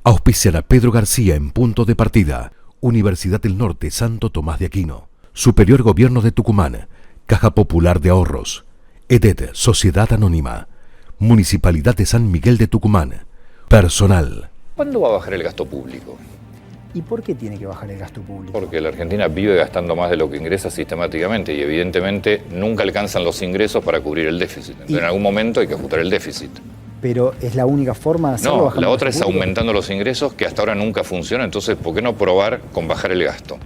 Auspician a Pedro García en Punto de Partida. Universidad del Norte Santo Tomás de Aquino. Superior Gobierno de Tucumán. Caja Popular de Ahorros. EDET Sociedad Anónima. Municipalidad de San Miguel de Tucumán. Personal. ¿Cuándo va a bajar el gasto público? ¿Y por qué tiene que bajar el gasto público? Porque la Argentina vive gastando más de lo que ingresa sistemáticamente y evidentemente nunca alcanzan los ingresos para cubrir el déficit. Entonces, en algún momento hay que ajustar el déficit. Pero es la única forma de hacerlo. No, la otra es aumentando los ingresos, que hasta ahora nunca funciona. Entonces, ¿por qué no probar con bajar el gasto?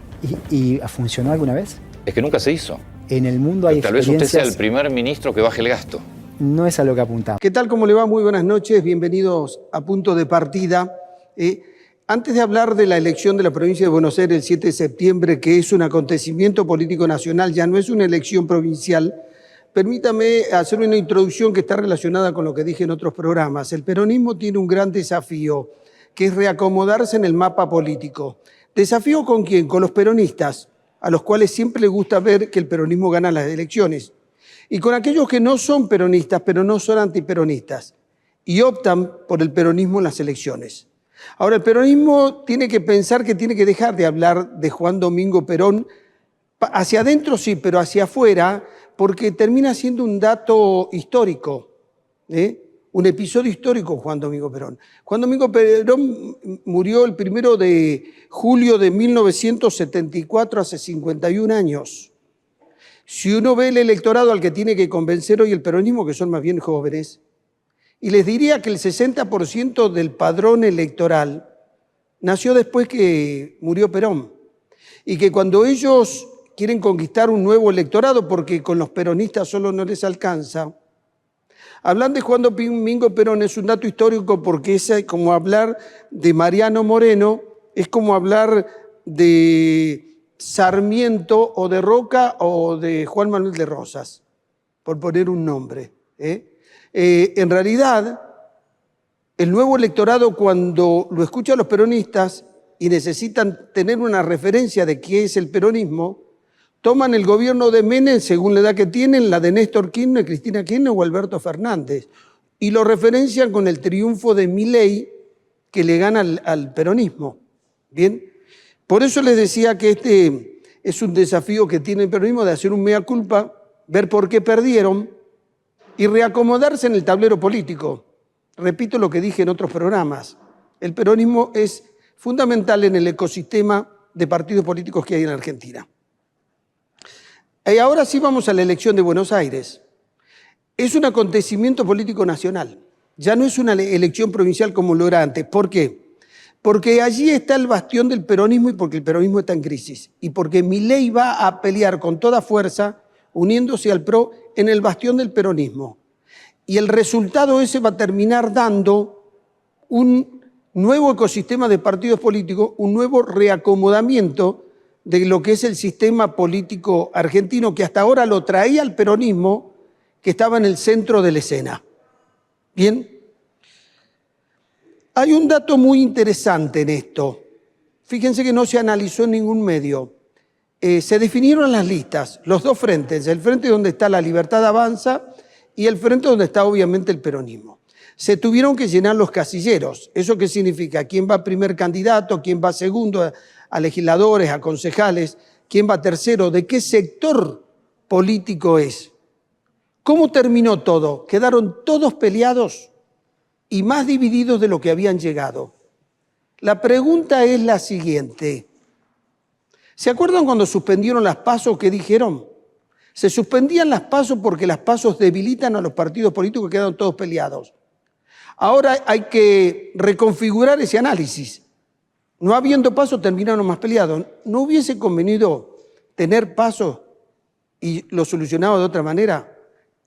¿Y funcionó alguna vez? Es que nunca se hizo. En el mundo hay Tal vez usted sea el experiencias. primer ministro que baje el gasto. No es a lo que apuntamos. ¿Qué tal? ¿Cómo le va? Muy buenas noches. Bienvenidos a Punto de Partida. Antes de hablar de la elección de la provincia de Buenos Aires el 7 de septiembre, que es un acontecimiento político nacional, ya no es una elección provincial, permítame hacer una introducción que está relacionada con lo que dije en otros programas. El peronismo tiene un gran desafío, que es reacomodarse en el mapa político. ¿Desafío con quién? Con los peronistas, a los cuales siempre les gusta ver que el peronismo gana las elecciones. Y con aquellos que no son peronistas, pero no son antiperonistas, y optan por el peronismo en las elecciones. Ahora, el peronismo tiene que pensar que tiene que dejar de hablar de Juan Domingo Perón, hacia adentro sí, pero hacia afuera, porque termina siendo un dato histórico, un episodio histórico Juan Domingo Perón. Juan Domingo Perón murió el 1 de julio de 1974, hace 51 años. Si uno ve el electorado al que tiene que convencer hoy el peronismo, que son más bien jóvenes, y les diría que el 60% del padrón electoral nació después que murió Perón, y que cuando ellos quieren conquistar un nuevo electorado, porque con los peronistas solo no les alcanza, hablan de Juan Domingo Perón es un dato histórico porque es como hablar de Mariano Moreno, es como hablar de Sarmiento o de Roca o de Juan Manuel de Rosas, por poner un nombre. En realidad, el nuevo electorado, cuando lo escuchan los peronistas y necesitan tener una referencia de qué es el peronismo, toman el gobierno de Menem, según la edad que tienen, la de Néstor Kirchner, Cristina Kirchner o Alberto Fernández, y lo referencian con el triunfo de Milei que le gana al peronismo. Bien, por eso les decía que este es un desafío que tiene el peronismo de hacer un mea culpa, ver por qué perdieron y reacomodarse en el tablero político. Repito lo que dije en otros programas, el peronismo es fundamental en el ecosistema de partidos políticos que hay en Argentina. Y ahora sí vamos a la elección de Buenos Aires. Es un acontecimiento político nacional, ya no es una elección provincial como lo era antes. ¿Por qué? Porque allí está el bastión del peronismo y porque el peronismo está en crisis. Y porque Milei va a pelear con toda fuerza, uniéndose al PRO, en el bastión del peronismo. Y el resultado ese va a terminar dando un nuevo ecosistema de partidos políticos, un nuevo reacomodamiento de lo que es el sistema político argentino, que hasta ahora lo traía el peronismo, que estaba en el centro de la escena. Bien, hay un dato muy interesante en esto. Fíjense que no se analizó en ningún medio. Se definieron las listas, los dos frentes, el frente donde está la Libertad Avanza y el frente donde está obviamente el peronismo. Se tuvieron que llenar los casilleros. ¿Eso qué significa? ¿Quién va primer candidato? ¿Quién va segundo? A legisladores, a concejales, quién va tercero, de qué sector político es. ¿Cómo terminó todo? Quedaron todos peleados y más divididos de lo que habían llegado. La pregunta es la siguiente. ¿Se acuerdan cuando suspendieron las PASO que dijeron? Se suspendían las PASO porque las PASO debilitan a los partidos políticos que quedaron todos peleados. Ahora hay que reconfigurar ese análisis. No habiendo PASO, terminaron más peleados. ¿No hubiese convenido tener PASO y lo solucionaba de otra manera?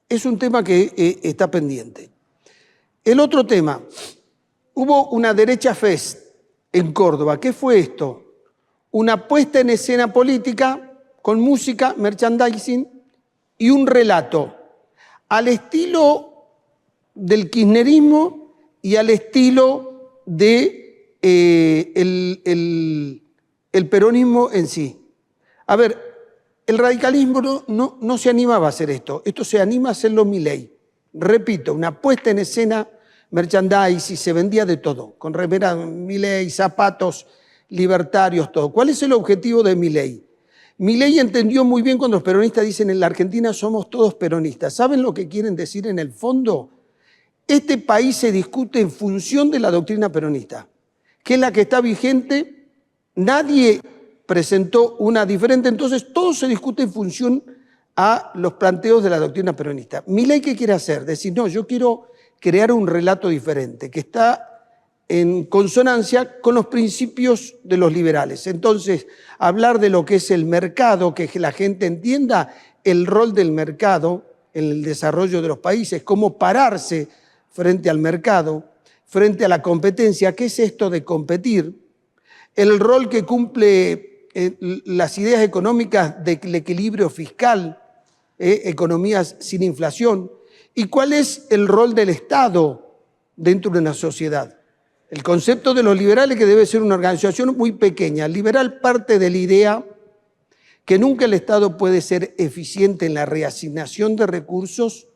Es un tema que está pendiente. El otro tema, hubo una derecha fest en Córdoba. ¿Qué fue esto? Una puesta en escena política con música, merchandising y un relato al estilo del kirchnerismo y al estilo de el peronismo en sí. A ver, el radicalismo no se animaba a hacer esto. Esto se anima a hacerlo Milei. Repito, una puesta en escena merchandise y se vendía de todo, con remera Milei, zapatos libertarios, todo. ¿Cuál es el objetivo de Milei? Milei entendió muy bien cuando los peronistas dicen en la Argentina somos todos peronistas. ¿Saben lo que quieren decir en el fondo? Este país se discute en función de la doctrina peronista, que es la que está vigente. Nadie presentó una diferente, entonces todo se discute en función a los planteos de la doctrina peronista. Milei, ¿qué quiere hacer? Decir, no, yo quiero crear un relato diferente, que está en consonancia con los principios de los liberales. Entonces, hablar de lo que es el mercado, que la gente entienda el rol del mercado en el desarrollo de los países, cómo pararse frente al mercado, frente a la competencia. ¿Qué es esto de competir? El rol que cumple las ideas económicas del equilibrio fiscal, economías sin inflación, y cuál es el rol del Estado dentro de una sociedad. El concepto de los liberales que debe ser una organización muy pequeña. El liberal parte de la idea que nunca el Estado puede ser eficiente en la reasignación de recursos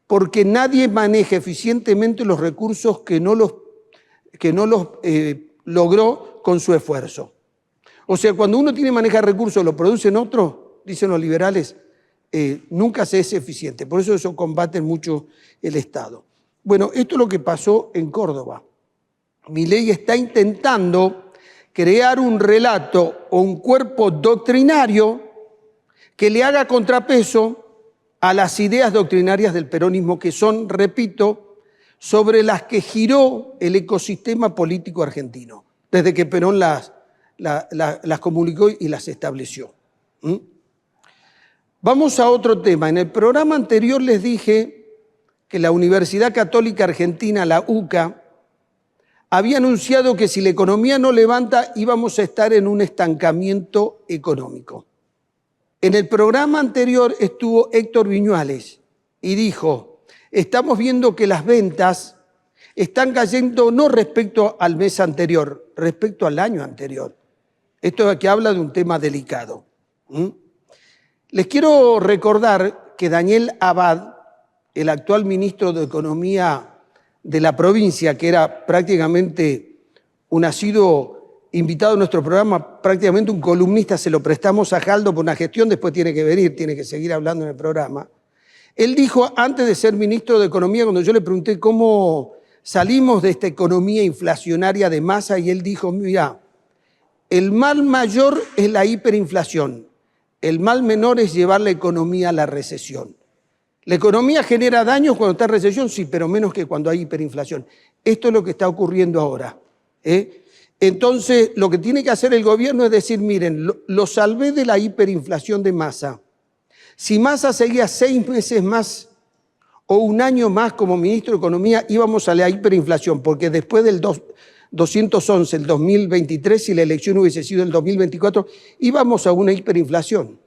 porque nadie maneja eficientemente los recursos que no los logró con su esfuerzo. O sea, cuando uno tiene que manejar recursos, lo producen otros, dicen los liberales, nunca se es eficiente. Por eso combaten mucho el Estado. Bueno, esto es lo que pasó en Córdoba. Milei está intentando crear un relato o un cuerpo doctrinario que le haga contrapeso a las ideas doctrinarias del peronismo, que son, repito, sobre las que giró el ecosistema político argentino, desde que Perón las comunicó y las estableció. Vamos a otro tema. En el programa anterior les dije que la Universidad Católica Argentina, la UCA, había anunciado que si la economía no levanta íbamos a estar en un estancamiento económico. En el programa anterior estuvo Héctor Viñuales y dijo, estamos viendo que las ventas están cayendo no respecto al mes anterior, respecto al año anterior. Esto es que habla de un tema delicado. Les quiero recordar que Daniel Abad, el actual ministro de Economía de la provincia, que era prácticamente un asiduo invitado a nuestro programa, prácticamente un columnista, se lo prestamos a Jaldo por una gestión, después tiene que venir, tiene que seguir hablando en el programa. Él dijo, antes de ser ministro de Economía, cuando yo le pregunté cómo salimos de esta economía inflacionaria de masa, y él dijo, mira, el mal mayor es la hiperinflación, el mal menor es llevar la economía a la recesión. La economía genera daños cuando está en recesión, sí, pero menos que cuando hay hiperinflación. Esto es lo que está ocurriendo ahora. Entonces, lo que tiene que hacer el gobierno es decir, miren, lo salvé de la hiperinflación de Massa. Si Massa seguía 6 meses más o un año más como ministro de Economía, íbamos a la hiperinflación, porque después del 211, el 2023, si la elección hubiese sido el 2024, íbamos a una hiperinflación,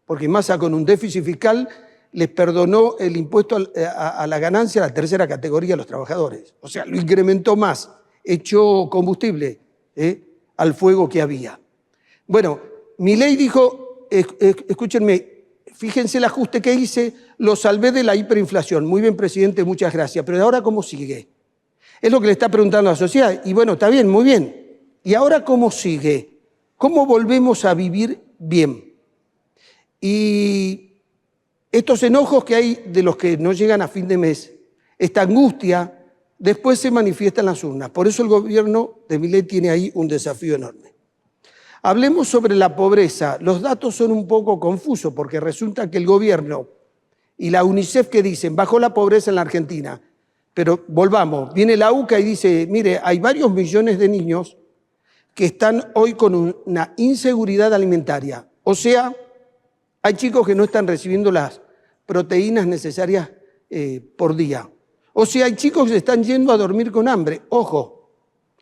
porque Massa con un déficit fiscal les perdonó el impuesto a la ganancia a la tercera categoría de los trabajadores. O sea, lo incrementó más, echó combustible al fuego que había. Bueno, Milei dijo, escúchenme, fíjense el ajuste que hice, lo salvé de la hiperinflación. Muy bien, presidente, muchas gracias. Pero ahora, ¿cómo sigue? Es lo que le está preguntando a la sociedad. Y bueno, está bien, muy bien. ¿Y ahora cómo sigue? ¿Cómo volvemos a vivir bien? Y estos enojos que hay de los que no llegan a fin de mes, esta angustia, después se manifiesta en las urnas. Por eso el gobierno de Milei tiene ahí un desafío enorme. Hablemos sobre la pobreza. Los datos son un poco confusos porque resulta que el gobierno y la UNICEF que dicen bajó la pobreza en la Argentina. Pero volvamos, viene la UCA y dice, mire, hay varios millones de niños que están hoy con una inseguridad alimentaria. O sea, hay chicos que no están recibiendo las proteínas necesarias por día. O sea, hay chicos que se están yendo a dormir con hambre. Ojo,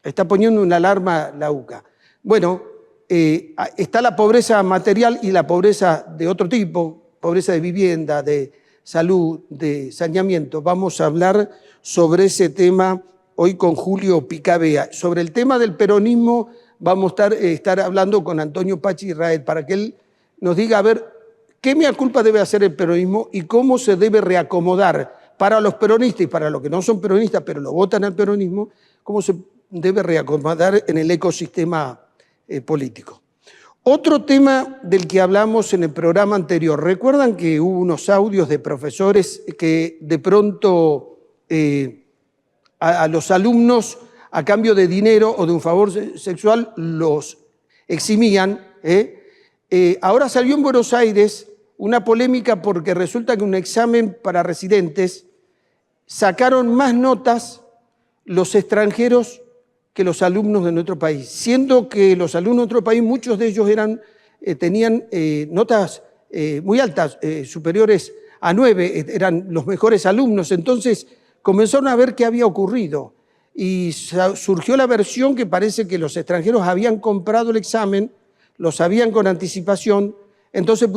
está poniendo una alarma la UCA. Bueno, está la pobreza material y la pobreza de otro tipo, pobreza de vivienda, de salud, de saneamiento. Vamos a hablar sobre ese tema hoy con Julio Picabea. Sobre el tema del peronismo vamos a estar hablando con Antonio Pachi Israel para que él nos diga, a ver, ¿qué mea culpa debe hacer el peronismo y cómo se debe reacomodar para los peronistas y para los que no son peronistas, pero lo votan al peronismo, cómo se debe reacomodar en el ecosistema político. Otro tema del que hablamos en el programa anterior, ¿recuerdan que hubo unos audios de profesores que de pronto a los alumnos, a cambio de dinero o de un favor sexual, los eximían? Ahora salió en Buenos Aires una polémica porque resulta que un examen para residentes sacaron más notas los extranjeros que los alumnos de nuestro país, siendo que los alumnos de nuestro país, muchos de ellos tenían notas muy altas, superiores a 9, eran los mejores alumnos. Entonces comenzaron a ver qué había ocurrido y surgió la versión que parece que los extranjeros habían comprado el examen, lo sabían con anticipación, entonces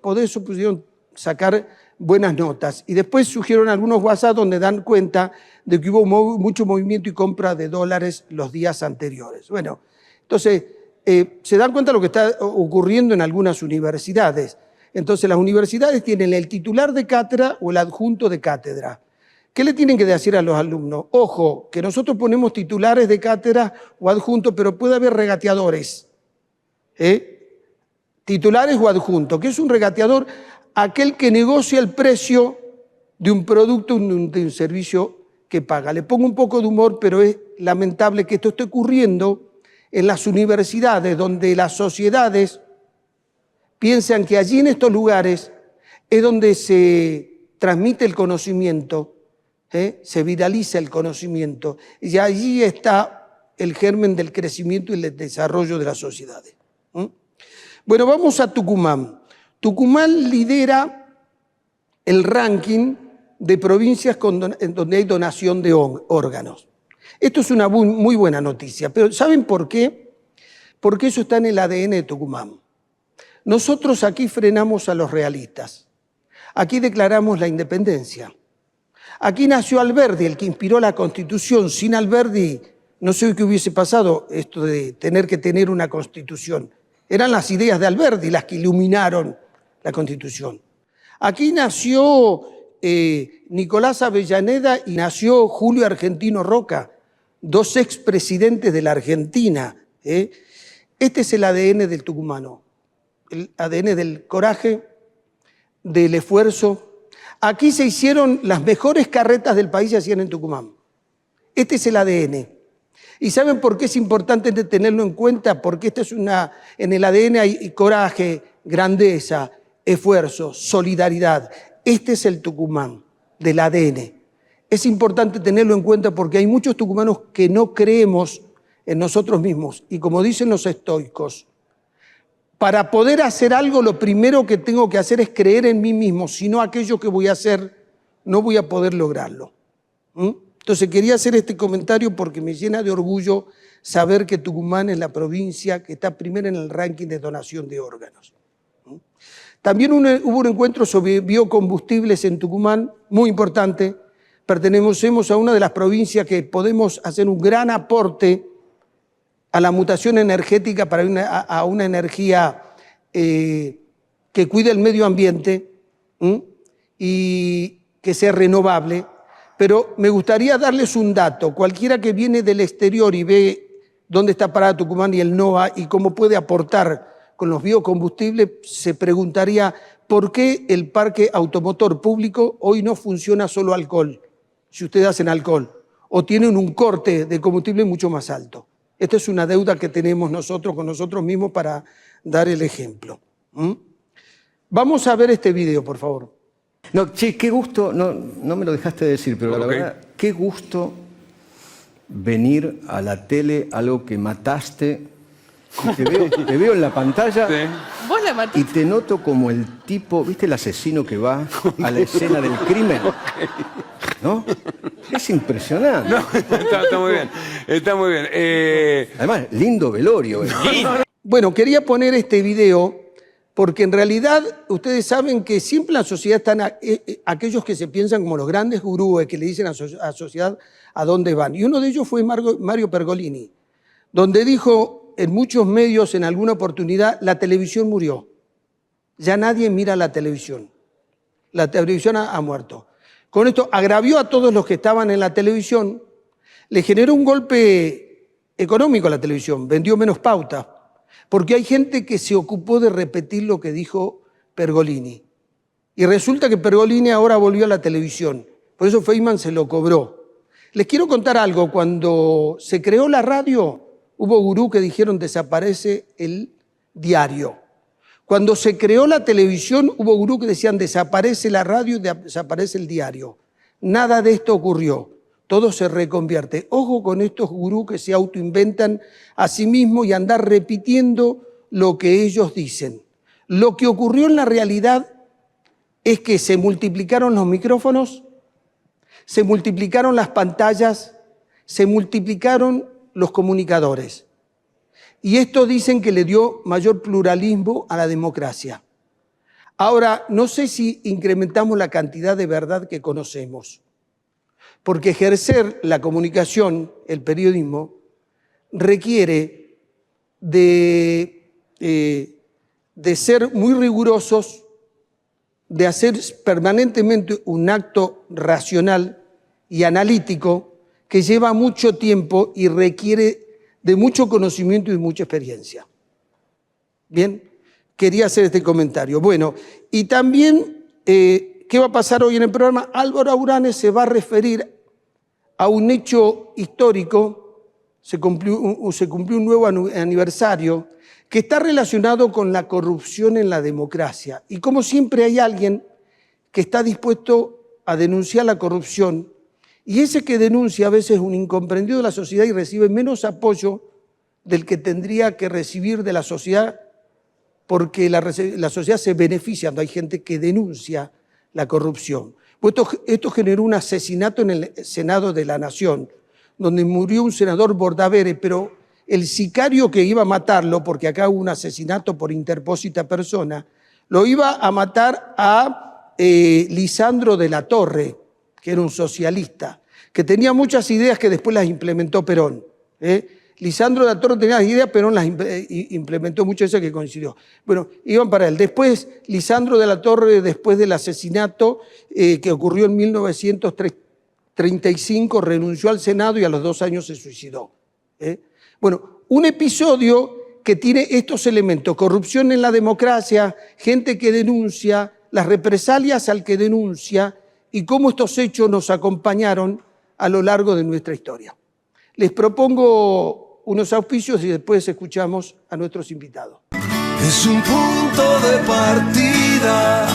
por eso pudieron sacar buenas notas. Y después surgieron algunos WhatsApp donde dan cuenta de que hubo mucho movimiento y compra de dólares los días anteriores. Bueno, entonces se dan cuenta de lo que está ocurriendo en algunas universidades. Entonces las universidades tienen el titular de cátedra o el adjunto de cátedra. ¿Qué le tienen que decir a los alumnos? Ojo, que nosotros ponemos titulares de cátedra o adjuntos, pero puede haber regateadores. Titulares o adjuntos. ¿Qué es un regateador? Aquel que negocia el precio de un producto, de un servicio que paga. Le pongo un poco de humor, pero es lamentable que esto esté ocurriendo en las universidades, donde las sociedades piensan que allí en estos lugares es donde se transmite el conocimiento, se viraliza el conocimiento, y allí está el germen del crecimiento y el desarrollo de las sociedades. Bueno, vamos a Tucumán. Tucumán lidera el ranking de provincias donde hay donación de órganos. Esto es una muy buena noticia, pero ¿saben por qué? Porque eso está en el ADN de Tucumán. Nosotros aquí frenamos a los realistas. Aquí declaramos la independencia. Aquí nació Alberdi, el que inspiró la Constitución. Sin Alberdi, no sé qué hubiese pasado esto de tener que tener una Constitución. Eran las ideas de Alberdi las que iluminaron la Constitución. Aquí nació Nicolás Avellaneda y nació Julio Argentino Roca, dos expresidentes de la Argentina. Este es el ADN del tucumano, el ADN del coraje, del esfuerzo. Aquí se hicieron las mejores carretas del país, se hacían en Tucumán. Este es el ADN. ¿Y saben por qué es importante tenerlo en cuenta? Porque en el ADN hay coraje, grandeza, esfuerzo, solidaridad. Este es el Tucumán del ADN. Es importante tenerlo en cuenta porque hay muchos tucumanos que no creemos en nosotros mismos. Y como dicen los estoicos, para poder hacer algo, lo primero que tengo que hacer es creer en mí mismo. Si no, aquello que voy a hacer, no voy a poder lograrlo. Entonces quería hacer este comentario porque me llena de orgullo saber que Tucumán es la provincia que está primera en el ranking de donación de órganos. También hubo un encuentro sobre biocombustibles en Tucumán, muy importante. Pertenecemos a una de las provincias que podemos hacer un gran aporte a la mutación energética para a una energía que cuide el medio ambiente y que sea renovable. Pero me gustaría darles un dato. Cualquiera que viene del exterior y ve dónde está parada Tucumán y el NOA y cómo puede aportar con los biocombustibles, se preguntaría por qué el parque automotor público hoy no funciona solo alcohol, si ustedes hacen alcohol, o tienen un corte de combustible mucho más alto. Esta es una deuda que tenemos nosotros con nosotros mismos para dar el ejemplo. Vamos a ver este video, por favor. No, che, qué gusto, no me lo dejaste decir, pero la verdad, qué gusto venir a la tele, algo que mataste. Te veo en la pantalla. Sí. ¿Vos la mataste? Y te noto como el tipo, ¿viste el asesino que va a la escena del crimen? ¿No? Es impresionante. No, está muy bien, está muy bien. Además, lindo velorio. Bueno, quería poner este video porque en realidad ustedes saben que siempre en la sociedad están aquellos que se piensan como los grandes gurúes que le dicen a la sociedad a dónde van. Y uno de ellos fue Mario Pergolini, donde dijo en muchos medios en alguna oportunidad, la televisión murió. Ya nadie mira la televisión. La televisión ha muerto. Con esto agravió a todos los que estaban en la televisión, le generó un golpe económico a la televisión, vendió menos pauta, porque hay gente que se ocupó de repetir lo que dijo Pergolini. Y resulta que Pergolini ahora volvió a la televisión, por eso Feynman se lo cobró. Les quiero contar algo, cuando se creó la radio, hubo gurú que dijeron desaparece el diario. Cuando se creó la televisión, hubo gurú que decían desaparece la radio y desaparece el diario. Nada de esto ocurrió. Todo se reconvierte. Ojo con estos gurús que se autoinventan a sí mismos y andar repitiendo lo que ellos dicen. Lo que ocurrió en la realidad es que se multiplicaron los micrófonos, se multiplicaron las pantallas, se multiplicaron los comunicadores. Y esto dicen que le dio mayor pluralismo a la democracia. Ahora, no sé si incrementamos la cantidad de verdad que conocemos, porque ejercer la comunicación, el periodismo, requiere de ser muy rigurosos, de hacer permanentemente un acto racional y analítico que lleva mucho tiempo y requiere de mucho conocimiento y mucha experiencia. Bien, quería hacer este comentario. Bueno, y también, ¿qué va a pasar hoy en el programa? Álvaro Uranes se va a referir a un hecho histórico, se cumplió un nuevo aniversario, que está relacionado con la corrupción en la democracia. Y como siempre hay alguien que está dispuesto a denunciar la corrupción, y ese que denuncia a veces es un incomprendido de la sociedad y recibe menos apoyo del que tendría que recibir de la sociedad, porque la sociedad se beneficia cuando hay gente que denuncia la corrupción. Pues esto generó un asesinato en el Senado de la Nación, donde murió un senador Bordaberry, pero el sicario que iba a matarlo, porque acá hubo un asesinato por interpósita persona, lo iba a matar a Lisandro de la Torre, que era un socialista, que tenía muchas ideas que después las implementó Perón. Lisandro de la Torre tenía las ideas, Perón las implementó muchas veces que coincidió. Bueno, iban para él. Después, Lisandro de la Torre, después del asesinato que ocurrió en 1935, renunció al Senado y a los 2 años se suicidó. Bueno, un episodio que tiene estos elementos: corrupción en la democracia, gente que denuncia, las represalias al que denuncia y cómo estos hechos nos acompañaron a lo largo de nuestra historia. Les propongo unos auspicios y después escuchamos a nuestros invitados. Es un punto de partida.